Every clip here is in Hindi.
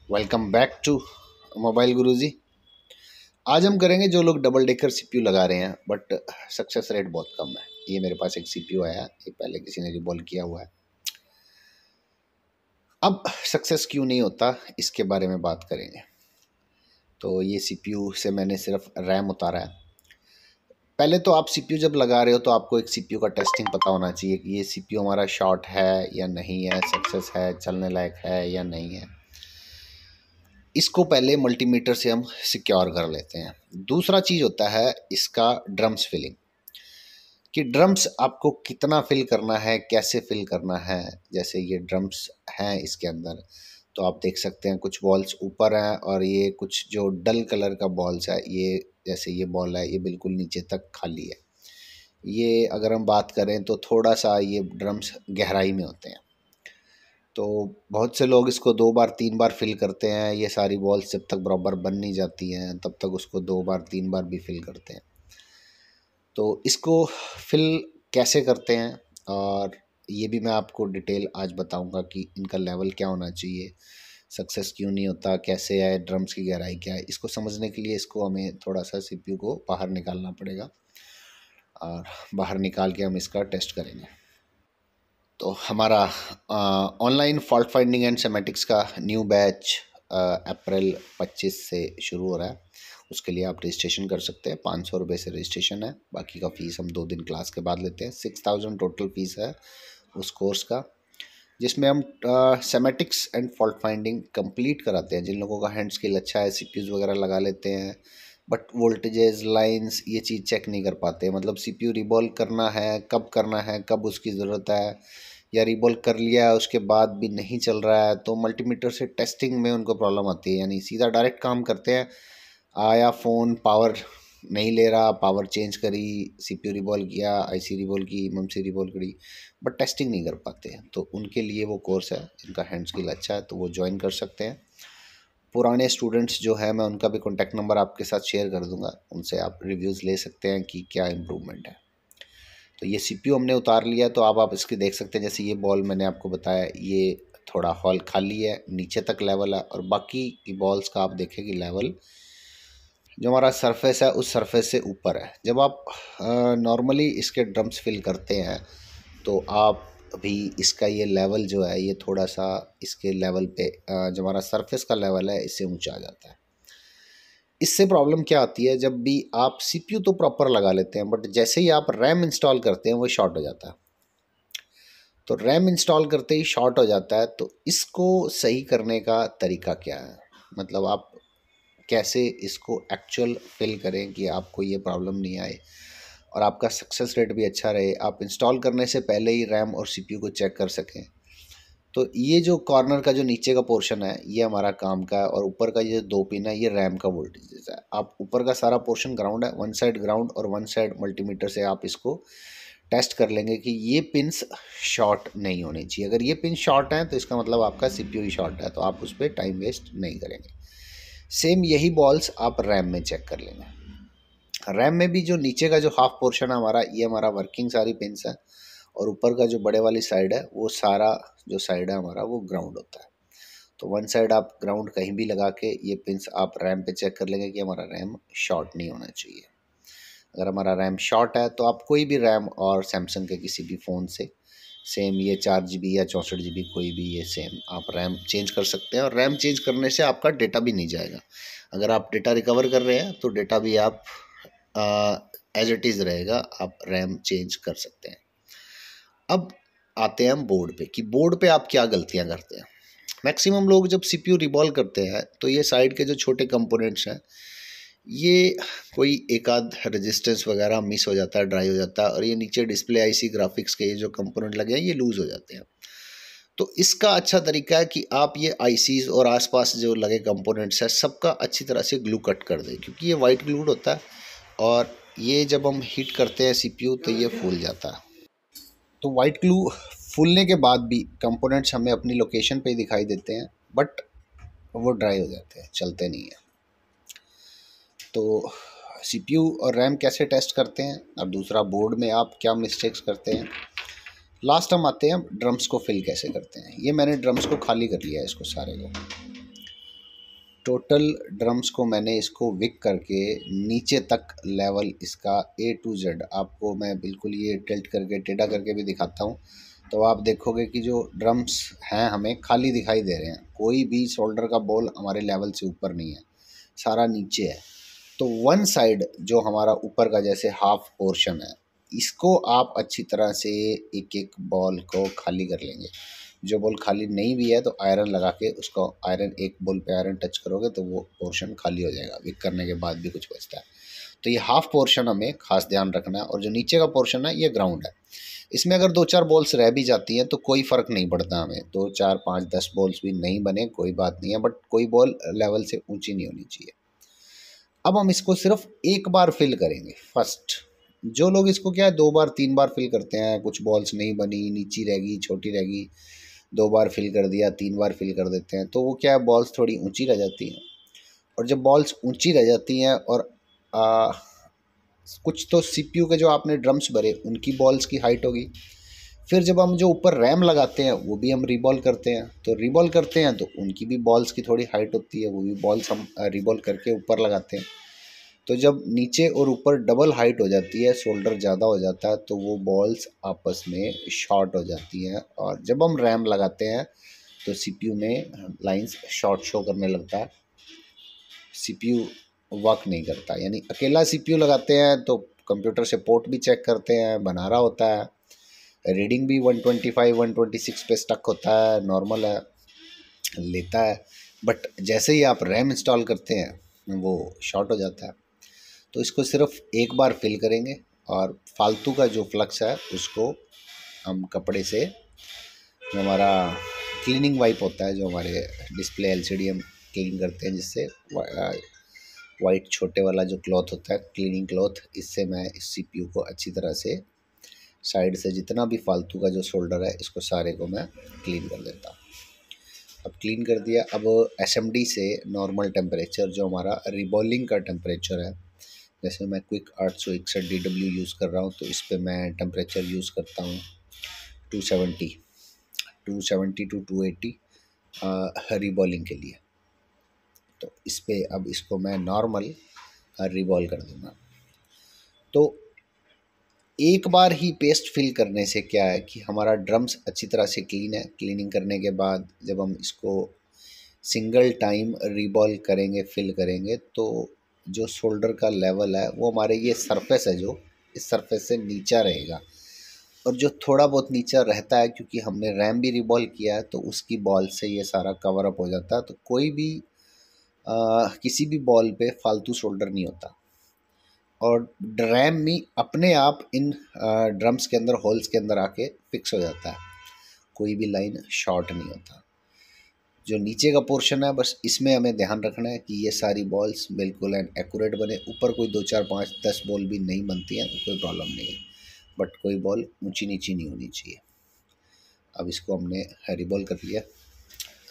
वेलकम बैक टू मोबाइल गुरुजी। आज हम करेंगे जो लोग डबल डेकर सीपीयू लगा रहे हैं बट सक्सेस रेट बहुत कम है। ये मेरे पास एक सीपीयू आया, ये पहले किसी ने रिबॉल किया हुआ है। अब सक्सेस क्यों नहीं होता इसके बारे में बात करेंगे। तो ये सीपीयू से मैंने सिर्फ रैम उतारा है। पहले तो आप सीपीयू जब लगा रहे हो तो आपको एक सीपीयू का टेस्टिंग पता होना चाहिए कि ये सीपीयू हमारा शॉर्ट है या नहीं है, सक्सेस है, चलने लायक है या नहीं है। इसको पहले मल्टीमीटर से हम सिक्योर कर लेते हैं। दूसरा चीज़ होता है इसका ड्रम्स फिलिंग, कि ड्रम्स आपको कितना फिल करना है, कैसे फिल करना है। जैसे ये ड्रम्स हैं इसके अंदर, तो आप देख सकते हैं कुछ बॉल्स ऊपर हैं और ये कुछ जो डल कलर का बॉल्स है, ये जैसे ये बॉल है ये बिल्कुल नीचे तक खाली है। ये अगर हम बात करें तो थोड़ा सा ये ड्रम्स गहराई में होते हैं, तो बहुत से लोग इसको 2 बार 3 बार फिल करते हैं। ये सारी बॉल्स जब तक बराबर बन नहीं जाती हैं तब तक उसको 2 बार 3 बार भी फिल करते हैं। तो इसको फिल कैसे करते हैं और ये भी मैं आपको डिटेल आज बताऊंगा कि इनका लेवल क्या होना चाहिए, सक्सेस क्यों नहीं होता, कैसे है, ड्रम्स की गहराई क्या है। इसको समझने के लिए इसको हमें थोड़ा सा सीपीयू को बाहर निकालना पड़ेगा और बाहर निकाल के हम इसका टेस्ट करेंगे। तो हमारा ऑनलाइन फॉल्ट फाइंडिंग एंड सेमेटिक्स का न्यू बैच अप्रैल 25 से शुरू हो रहा है। उसके लिए आप रजिस्ट्रेशन कर सकते हैं। 500 रुपये से रजिस्ट्रेशन है, बाकी का फ़ीस हम 2 दिन क्लास के बाद लेते हैं। 6000 टोटल फ़ीस है उस कोर्स का, जिसमें हम सेमेटिक्स एंड फॉल्ट फाइंडिंग कंप्लीट कराते हैं। जिन लोगों का हैंड स्किल अच्छा है, सीपीयूज़ वगैरह लगा लेते हैं बट वोल्टेजेस लाइंस ये चीज़ चेक नहीं कर पाते। मतलब सीपीयू रिबॉल्व करना है, कब उसकी ज़रूरत है, या रिबॉल्व कर लिया है उसके बाद भी नहीं चल रहा है, तो मल्टीमीटर से टेस्टिंग में उनको प्रॉब्लम आती है। यानी सीधा डायरेक्ट काम करते हैं, आया फ़ोन पावर नहीं ले रहा, पावर चेंज करी, सीपीयू रिबॉल्व किया, आईसी रिबॉल्व की, एमएमसी रिबॉल्व करी, बट टेस्टिंग नहीं कर पाते हैं। तो उनके लिए वो कोर्स है, जिनका हैंड स्किल अच्छा है तो वो ज्वाइन कर सकते हैं। पुराने स्टूडेंट्स जो है मैं उनका भी कॉन्टैक्ट नंबर आपके साथ शेयर कर दूंगा, उनसे आप रिव्यूज़ ले सकते हैं कि क्या इम्प्रूवमेंट है। तो ये सीपीयू हमने उतार लिया, तो अब आप इसकी देख सकते हैं। जैसे ये बॉल मैंने आपको बताया, ये थोड़ा हॉल खाली है, नीचे तक लेवल है, और बाकी की बॉल्स का आप देखें कि लेवल जो हमारा सरफेस है उस सरफेस से ऊपर है। जब आप नॉर्मली इसके ड्रम्स फिल करते हैं तो आप भी इसका ये लेवल जो है ये थोड़ा सा इसके लेवल पे जो हमारा सरफेस का लेवल है इससे ऊंचा आ जाता है। इससे प्रॉब्लम क्या आती है, जब भी आप सीपीयू तो प्रॉपर लगा लेते हैं बट जैसे ही आप रैम इंस्टॉल करते हैं वो शॉर्ट हो जाता है। तो रैम इंस्टॉल करते ही शॉर्ट हो जाता है, तो इसको सही करने का तरीका क्या है, मतलब आप कैसे इसको एक्चुअल फिल करें कि आपको ये प्रॉब्लम नहीं आए और आपका सक्सेस रेट भी अच्छा रहे, आप इंस्टॉल करने से पहले ही रैम और सीपीयू को चेक कर सकें। तो ये जो कॉर्नर का जो नीचे का पोर्शन है ये हमारा काम का है, और ऊपर का ये 2 पिन है ये रैम का वोल्टेज है। आप ऊपर का सारा पोर्शन ग्राउंड है, वन साइड ग्राउंड और वन साइड मल्टीमीटर से आप इसको टेस्ट कर लेंगे कि ये पिन्स शॉर्ट नहीं होने चाहिए। अगर ये पिन शॉर्ट हैं तो इसका मतलब आपका सीपीयू ही शॉर्ट है, तो आप उस पर टाइम वेस्ट नहीं करेंगे। सेम यही बॉल्स आप रैम में चेक कर लेंगे। रैम में भी जो नीचे का जो हाफ पोर्शन है हमारा, ये हमारा वर्किंग सारी पिन्स है, और ऊपर का जो बड़े वाली साइड है वो सारा जो साइड है हमारा वो ग्राउंड होता है। तो वन साइड आप ग्राउंड कहीं भी लगा के ये पिन्स आप रैम पे चेक कर लेंगे कि हमारा रैम शॉर्ट नहीं होना चाहिए। अगर हमारा रैम शॉर्ट है तो आप कोई भी रैम और सैमसंग के किसी भी फ़ोन से सेम ये 4 GB या 64 GB कोई भी ये सेम आप रैम चेंज कर सकते हैं, और रैम चेंज करने से आपका डेटा भी नहीं जाएगा। अगर आप डेटा रिकवर कर रहे हैं तो डेटा भी आप एज इट इज़ रहेगा, आप रैम चेंज कर सकते हैं। अब आते हैं हम बोर्ड पे, कि बोर्ड पे आप क्या गलतियां करते हैं। मैक्सिमम लोग जब सीपीयू रिबॉल्व करते हैं तो ये साइड के जो छोटे कंपोनेंट्स हैं ये कोई एक आध रेजिस्टेंस वगैरह मिस हो जाता है, ड्राई हो जाता है, और ये नीचे डिस्प्ले आईसी ग्राफिक्स के ये जो कंपोनेंट लगे हैं ये लूज़ हो जाते हैं। तो इसका अच्छा तरीका है कि आप ये आईसीज और आसपास जो लगे कंपोनेंट्स है सबका अच्छी तरह से ग्लू कट कर दें, क्योंकि ये वाइट ग्लूड होता है और ये जब हम हीट करते हैं सीपीयू तो ये फूल जाता है। तो वाइट ग्लू फूलने के बाद भी कंपोनेंट्स हमें अपनी लोकेशन पे ही दिखाई देते हैं, बट वो ड्राई हो जाते हैं, चलते नहीं हैं। तो सीपीयू और रैम कैसे टेस्ट करते हैं, और दूसरा बोर्ड में आप क्या मिस्टेक्स करते हैं। लास्ट हम आते हैं ड्रम्स को फिल कैसे करते हैं। ये मैंने ड्रम्स को खाली कर लिया है, इसको सारे को। टोटल ड्रम्स को मैंने इसको विक करके नीचे तक लेवल इसका A to Z आपको मैं बिल्कुल ये टिल्ट करके टेढ़ा करके भी दिखाता हूँ, तो आप देखोगे कि जो ड्रम्स हैं हमें खाली दिखाई दे रहे हैं, कोई भी शोल्डर का बॉल हमारे लेवल से ऊपर नहीं है, सारा नीचे है। तो वन साइड जो हमारा ऊपर का जैसे हाफ पोर्शन है, इसको आप अच्छी तरह से एक एक बॉल को खाली कर लेंगे। जो बॉल खाली नहीं भी है तो आयरन लगा के उसको आयरन एक बॉल पे आयरन टच करोगे तो वो पोर्शन खाली हो जाएगा, विक करने के बाद भी कुछ बचता है। तो ये हाफ पोर्शन हमें खास ध्यान रखना है। और जो नीचे का पोर्शन है ये ग्राउंड है, इसमें अगर 2-4 बॉल्स रह भी जाती हैं तो कोई फ़र्क नहीं पड़ता हमें, 2-4-5-10 बॉल्स भी नहीं बने कोई बात नहीं है, बट कोई बॉल लेवल से ऊंची नहीं होनी चाहिए। अब हम इसको सिर्फ एक बार फिल करेंगे फर्स्ट। जो लोग इसको क्या है 2 बार 3 बार फिल करते हैं, कुछ बॉल्स नहीं बनी, नीची रहेगी, छोटी रहेगी, 2 बार फिल कर दिया, 3 बार फिल कर देते हैं, तो वो क्या है बॉल्स थोड़ी ऊंची रह जाती हैं। और जब बॉल्स ऊंची रह जाती हैं और आ, कुछ तो सीपीयू के जो आपने ड्रम्स भरे उनकी बॉल्स की हाइट होगी, फिर जब हम जो ऊपर रैम लगाते हैं वो भी हम रीबॉल करते हैं, तो रीबॉल करते हैं तो उनकी भी बॉल्स की थोड़ी हाइट होती है, वो भी बॉल्स हम रीबॉल करके ऊपर लगाते हैं। तो जब नीचे और ऊपर डबल हाइट हो जाती है, शोल्डर ज़्यादा हो जाता है, तो वो बॉल्स आपस में शॉर्ट हो जाती हैं। और जब हम रैम लगाते हैं तो सीपीयू में लाइंस शॉर्ट शो करने लगता है, सीपीयू वर्क नहीं करता। यानी अकेला सीपीयू लगाते हैं तो कंप्यूटर से पोर्ट भी चेक करते हैं, बना रहा होता है, रीडिंग भी 125 126 पे स्टक होता है, नॉर्मल है, लेता है। बट जैसे ही आप रैम इंस्टॉल करते हैं वो शॉर्ट हो जाता है। तो इसको सिर्फ एक बार फिल करेंगे और फालतू का जो फ्लक्स है उसको हम कपड़े से, जो हमारा क्लीनिंग वाइप होता है, जो हमारे डिस्प्ले एलसीडी हम क्लीन करते हैं जिससे, वाइट छोटे वाला जो क्लॉथ होता है क्लीनिंग क्लॉथ, इससे मैं इस सीपीयू को अच्छी तरह से साइड से जितना भी फालतू का जो शोल्डर है इसको सारे को मैं क्लीन कर देता हूँ। अब क्लीन कर दिया। अब एसएमडी से नॉर्मल टेम्परेचर जो हमारा रिबॉलिंग का टेम्परेचर है, जैसे मैं क्विक 861 DW यूज़ कर रहा हूँ तो इस पर मैं टेम्परेचर यूज़ करता हूँ 270 टू 280 रिबॉलिंग के लिए। तो इस पर अब इसको मैं नॉर्मल रिबॉल कर दूँगा। तो एक बार ही पेस्ट फिल करने से क्या है कि हमारा ड्रम्स अच्छी तरह से क्लीन है। क्लीनिंग करने के बाद जब हम इसको सिंगल टाइम रिबॉल करेंगे, फिल करेंगे, तो जो शोल्डर का लेवल है वो हमारे ये सरफेस है जो इस सरफेस से नीचा रहेगा। और जो थोड़ा बहुत नीचा रहता है क्योंकि हमने रैम भी रिबॉल किया है तो उसकी बॉल से ये सारा कवर अप हो जाता है। तो कोई भी किसी भी बॉल पे फालतू शोल्डर नहीं होता। और रैम में अपने आप इन ड्रम्स के अंदर होल्स के अंदर आके फिक्स हो जाता है, कोई भी लाइन शॉर्ट नहीं होता। जो नीचे का पोर्शन है बस इसमें हमें ध्यान रखना है कि ये सारी बॉल्स बिल्कुल एंड एक्यूरेट बने। ऊपर कोई 2 4 5 10 बॉल भी नहीं बनती हैं तो कोई प्रॉब्लम नहीं है, बट कोई बॉल ऊंची नीची नहीं होनी चाहिए। अब इसको हमने रिबॉल कर लिया।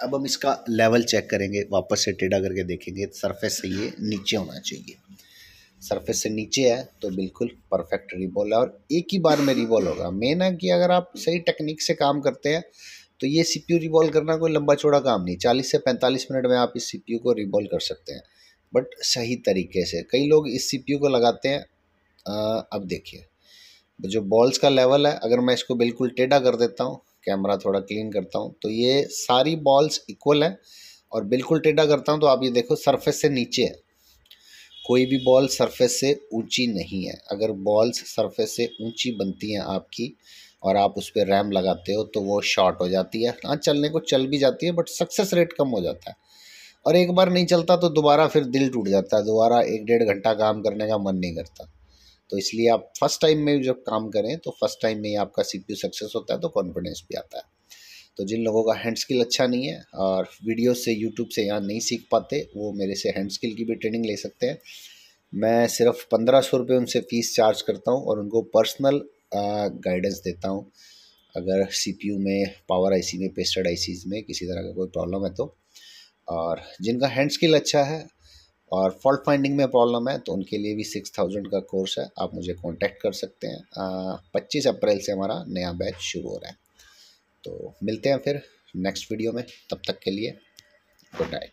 अब हम इसका लेवल चेक करेंगे, वापस से टेढ़ा करके देखेंगे, सरफेस से ये नीचे होना चाहिए। सरफेस से नीचे है तो बिल्कुल परफेक्ट रिबॉल है और एक ही बार में रिबॉल होगा। मेन है कि अगर आप सही टेक्निक से काम करते हैं तो ये सीपीयू रिबॉल करना कोई लंबा चौड़ा काम नहीं, 40 से 45 मिनट में आप इस सीपीयू को रिबॉल कर सकते हैं, बट सही तरीके से। कई लोग इस सीपीयू को लगाते हैं। अब देखिए जो बॉल्स का लेवल है, अगर मैं इसको बिल्कुल टेढ़ा कर देता हूँ, कैमरा थोड़ा क्लीन करता हूँ, तो ये सारी बॉल्स इक्वल है। और बिल्कुल टेढ़ा करता हूँ तो आप ये देखो सरफेस से नीचे है, कोई भी बॉल सरफेस से ऊंची नहीं है। अगर बॉल्स सरफेस से ऊंची बनती हैं आपकी और आप उस पर रैम लगाते हो तो वो शॉर्ट हो जाती है। हाँ, चलने को चल भी जाती है बट सक्सेस रेट कम हो जाता है। और एक बार नहीं चलता तो दोबारा फिर दिल टूट जाता है, दोबारा 1-1.5 घंटा काम करने का मन नहीं करता। तो इसलिए आप फर्स्ट टाइम में जब काम करें तो फर्स्ट टाइम में ही आपका सीपीयू सक्सेस होता है तो कॉन्फिडेंस भी आता है। तो जिन लोगों का हैंड स्किल अच्छा नहीं है और वीडियो से यूट्यूब से यहाँ नहीं सीख पाते, वो मेरे से हैंड स्किल की भी ट्रेनिंग ले सकते हैं। मैं सिर्फ 1500 रुपये उनसे फ़ीस चार्ज करता हूँ और उनको पर्सनल गाइडेंस देता हूँ। अगर सीपीयू में, पावर आईसी में, पेस्टेड आईसीज़ में किसी तरह का कोई प्रॉब्लम है तो। और जिनका हैंड स्किल अच्छा है और फॉल्ट फाइंडिंग में प्रॉब्लम है तो उनके लिए भी 6000 का कोर्स है, आप मुझे कांटेक्ट कर सकते हैं। 25 अप्रैल से हमारा नया बैच शुरू हो रहा है। तो मिलते हैं फिर नेक्स्ट वीडियो में, तब तक के लिए गुड नाइट।